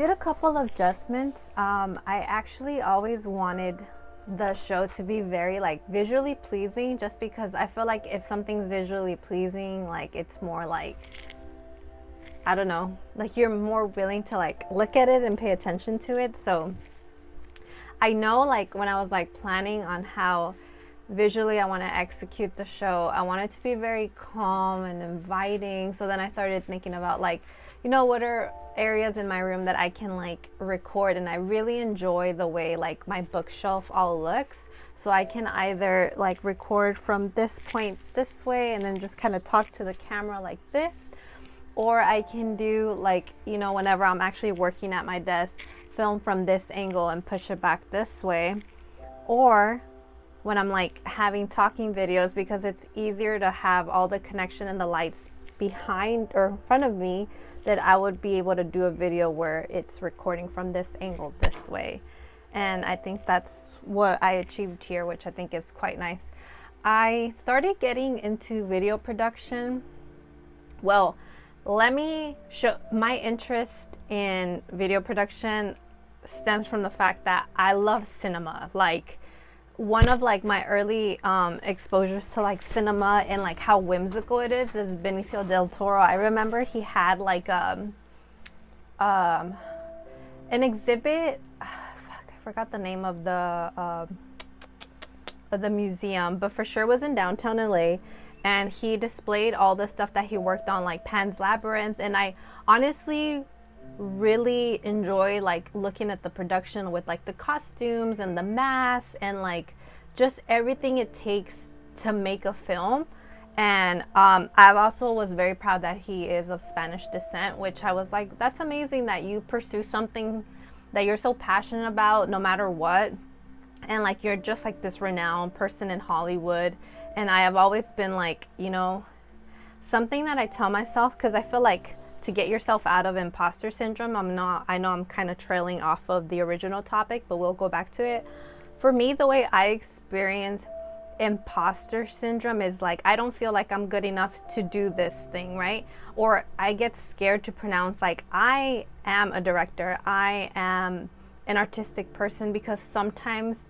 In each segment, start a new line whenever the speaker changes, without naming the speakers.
Did a couple of adjustments. I actually always wanted the show to be very like visually pleasing, just because I feel like if something's visually pleasing, like it's more like, I don't know, like you're more willing to like look at it and pay attention to it. So I know like when I was like planning on how visually I want to execute the show, I want it to be very calm and inviting. So then I started thinking about like, what are areas in my room that I can like record, and I really enjoy the way like my bookshelf all looks. So I can either like record from this point this way and then just kind of talk to the camera like this, or I can do like, whenever I'm actually working at my desk, film from this angle and push it back this way. Or when I'm like having talking videos, because it's easier to have all the connection and the lights behind or in front of me, that I would be able to do a video where it's recording from this angle this way. And I think that's what I achieved here, which I think is quite nice. I started getting into video production. Well, let me show my interest in video production stems from the fact that I love cinema. Like, one of like my early exposures to like cinema and like how whimsical it is Benicio Del Toro. I remember he had like an exhibit. Fuck, I forgot the name of the museum, but for sure was in downtown LA. And he displayed all the stuff that he worked on, like Pan's Labyrinth. And I honestly really enjoy like looking at the production with like the costumes and the masks and like just everything it takes to make a film. And I also was very proud that he is of Spanish descent, which I was like, that's amazing that you pursue something that you're so passionate about no matter what, and like you're just like this renowned person in Hollywood. And I have always been like, something that I tell myself, because I feel like to get yourself out of imposter syndrome, I know I'm kind of trailing off of the original topic, but we'll go back to it. For me, the way I experience imposter syndrome is like, I don't feel like I'm good enough to do this thing, right? Or I get scared to pronounce like, I am a director, I am an artistic person, because sometimes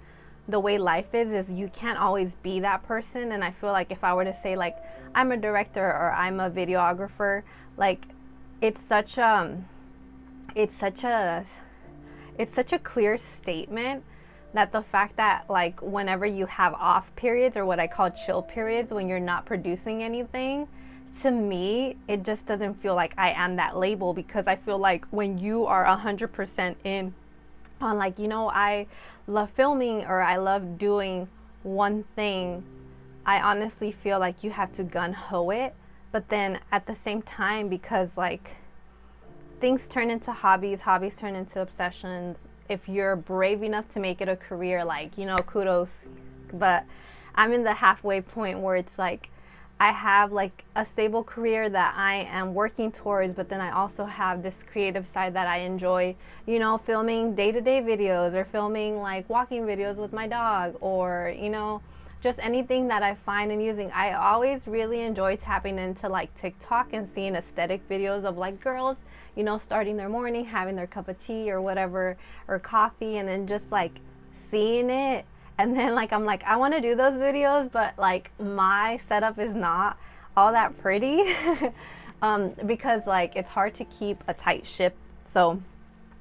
the way life is you can't always be that person. And I feel like if I were to say like, I'm a director or I'm a videographer, like it's such a clear statement that the fact that like whenever you have off periods, or what I call chill periods, when you're not producing anything, to me it just doesn't feel like I am that label. Because I feel like when you are 100% in on like, I love filming or I love doing one thing, I honestly feel like you have to gun-ho it. But then at the same time, because like things turn into hobbies turn into obsessions. If you're brave enough to make it a career, like, kudos. But I'm in the halfway point where it's like, I have like a stable career that I am working towards, but then I also have this creative side that I enjoy, filming day-to-day videos, or filming like walking videos with my dog, or, just anything that I find amusing. I always really enjoy tapping into like TikTok and seeing aesthetic videos of like girls, starting their morning, having their cup of tea or whatever, or coffee, and then just like seeing it. And then like, I'm like, I want to do those videos, but like my setup is not all that pretty because like it's hard to keep a tight ship. So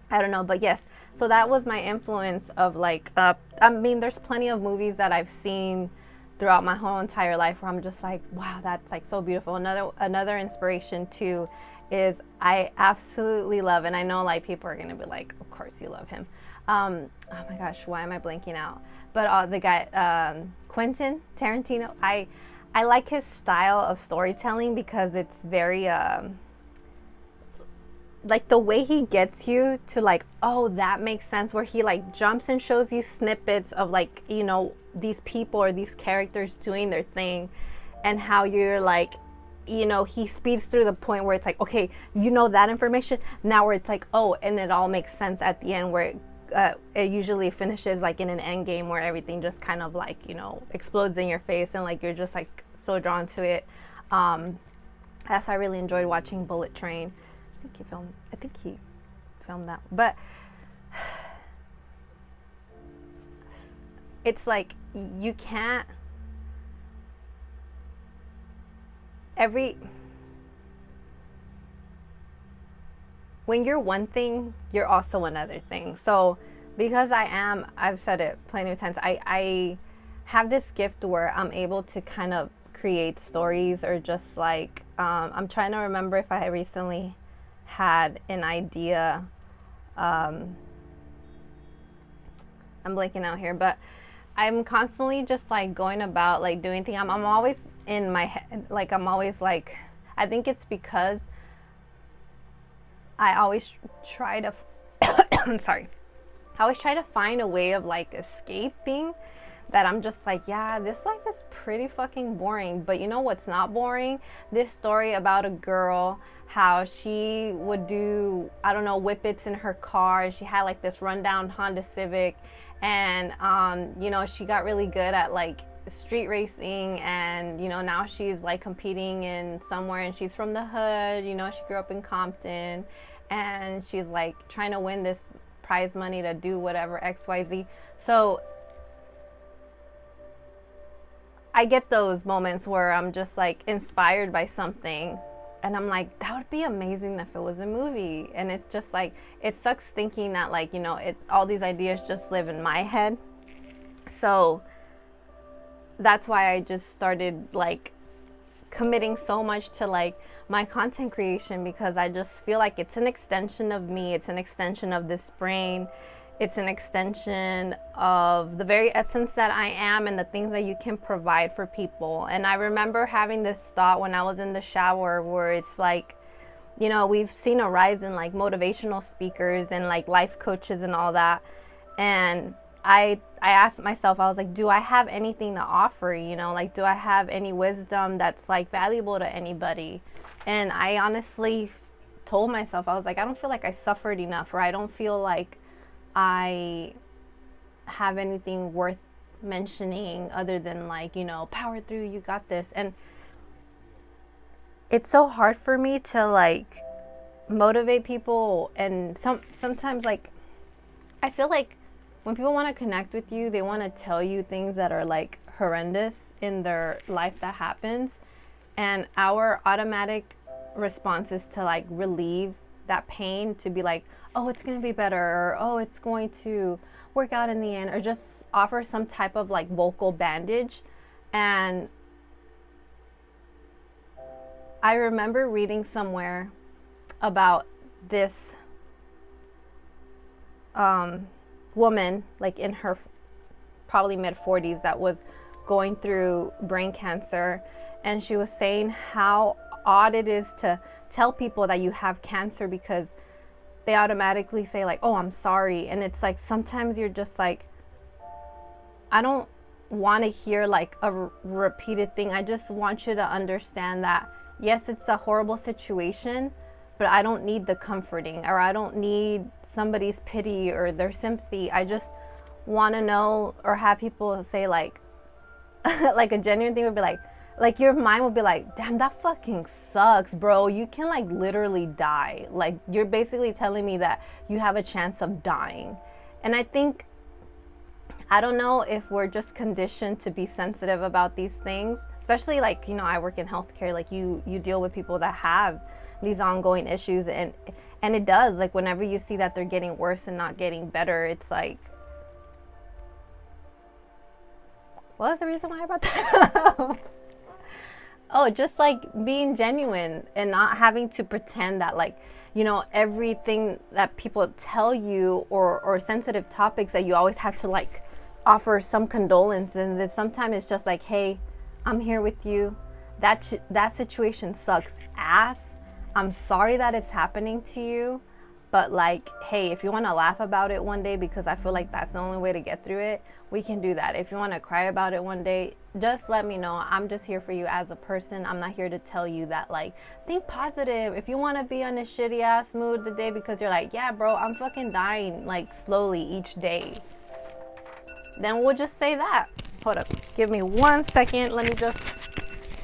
I don't know, but yes. So that was my influence of like, there's plenty of movies that I've seen throughout my whole entire life where I'm just like, wow, that's like so beautiful. Another inspiration too is I absolutely love, and I know like people are gonna be like, of course you love him. Oh my gosh, why am I blanking out? But the guy, Quentin Tarantino, I like his style of storytelling, because it's very like the way he gets you to like, oh, that makes sense, where he like jumps and shows you snippets of like, these people or these characters doing their thing, and how you're like, he speeds through the point where it's like, okay, that information now, where it's like, oh, and it all makes sense at the end, where it usually finishes like in an end game where everything just kind of like, explodes in your face, and like you're just like so drawn to it. That's why I really enjoyed watching Bullet Train. I think he film that. But it's like you can't when you're one thing, you're also another thing. So because I've said it plenty of times, I have this gift where I'm able to kind of create stories, or just like, I'm trying to remember if I recently had an idea. I'm blanking out here, but I'm constantly just like going about like doing things. I'm always in my head, like I'm always like, I think it's because I always try to, sorry, I always try to find a way of like escaping, that I'm just like, yeah, this life is pretty fucking boring. But you know what's not boring? This story about a girl, how she would do, I don't know, whippets in her car. She had like this rundown Honda Civic, and you know, she got really good at like street racing, and you know, now she's like competing in somewhere, and she's from the hood, you know, she grew up in Compton, and she's like trying to win this prize money to do whatever XYZ. So I get those moments where I'm just like inspired by something, and I'm like, that would be amazing if it was a movie. And it's just like, it sucks thinking that like, you know, all these ideas just live in my head. So that's why I just started like committing so much to like my content creation, because I just feel like it's an extension of me. It's an extension of this brain. It's an extension of the very essence that I am, and the things that you can provide for people. And I remember having this thought when I was in the shower, where it's like, you know, we've seen a rise in like motivational speakers and like life coaches and all that. And I asked myself, I was like, do I have anything to offer? You know, like, do I have any wisdom that's like valuable to anybody? And I honestly told myself, I was like, I don't feel like I suffered enough, or I don't feel like I have anything worth mentioning other than like, you know, power through, you got this. And it's so hard for me to like motivate people. And sometimes like, I feel like when people want to connect with you, they want to tell you things that are like horrendous in their life that happens. And our automatic response is to like relieve that pain, to be like, oh, it's going to be better, or oh, it's going to work out in the end, or just offer some type of like vocal bandage. And I remember reading somewhere about this woman, like in her probably mid 40s, that was going through brain cancer. And she was saying how odd it is to tell people that you have cancer, because they automatically say like, oh, I'm sorry. And it's like, sometimes you're just like, I don't want to hear like a repeated thing. I just want you to understand that yes, it's a horrible situation, but I don't need the comforting, or I don't need somebody's pity or their sympathy. I just want to know, or have people say like, like a genuine thing would be like your mind will be like, damn, that fucking sucks, bro. You can like literally die. Like, you're basically telling me that you have a chance of dying. And I think, I don't know if we're just conditioned to be sensitive about these things, especially like, you know, I work in healthcare. Like you deal with people that have these ongoing issues, and it does, like, whenever you see that they're getting worse and not getting better, it's like, what was the reason why I brought that up? Oh, just like being genuine and not having to pretend that like, you know, everything that people tell you, or sensitive topics, that you always have to like offer some condolences. And sometimes it's just like, hey, I'm here with you. That situation sucks ass. I'm sorry that it's happening to you. But like, hey, if you want to laugh about it one day, because I feel like that's the only way to get through it, we can do that. If you want to cry about it one day, just let me know. I'm just here for you as a person. I'm not here to tell you that like, think positive. If you want to be on a shitty ass mood the day because you're like, yeah, bro, I'm fucking dying like slowly each day, then we'll just say that. Hold up. Give me 1 second. Let me just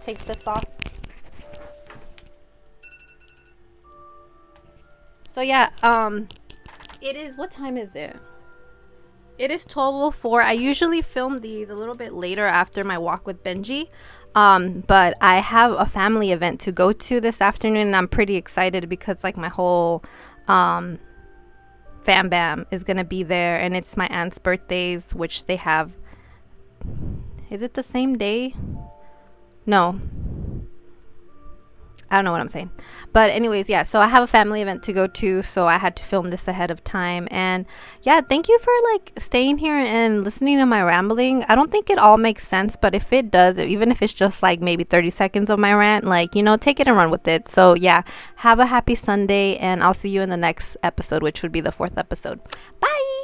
take this off. So yeah, It is, what time is it? It is 12:04. I usually film these a little bit later after my walk with Benji. But I have a family event to go to this afternoon, and I'm pretty excited because like my whole fam bam is gonna be there, and it's my aunt's birthdays, which they have. Is it the same day? No, I don't know what I'm saying. But anyways, yeah, so I have a family event to go to, so I had to film this ahead of time. And yeah, thank you for like staying here and listening to my rambling. I don't think it all makes sense, but if it does, even if it's just like maybe 30 seconds of my rant, like, you know, take it and run with it. So yeah, have a happy Sunday, and I'll see you in the next episode, which would be the 4th episode. Bye.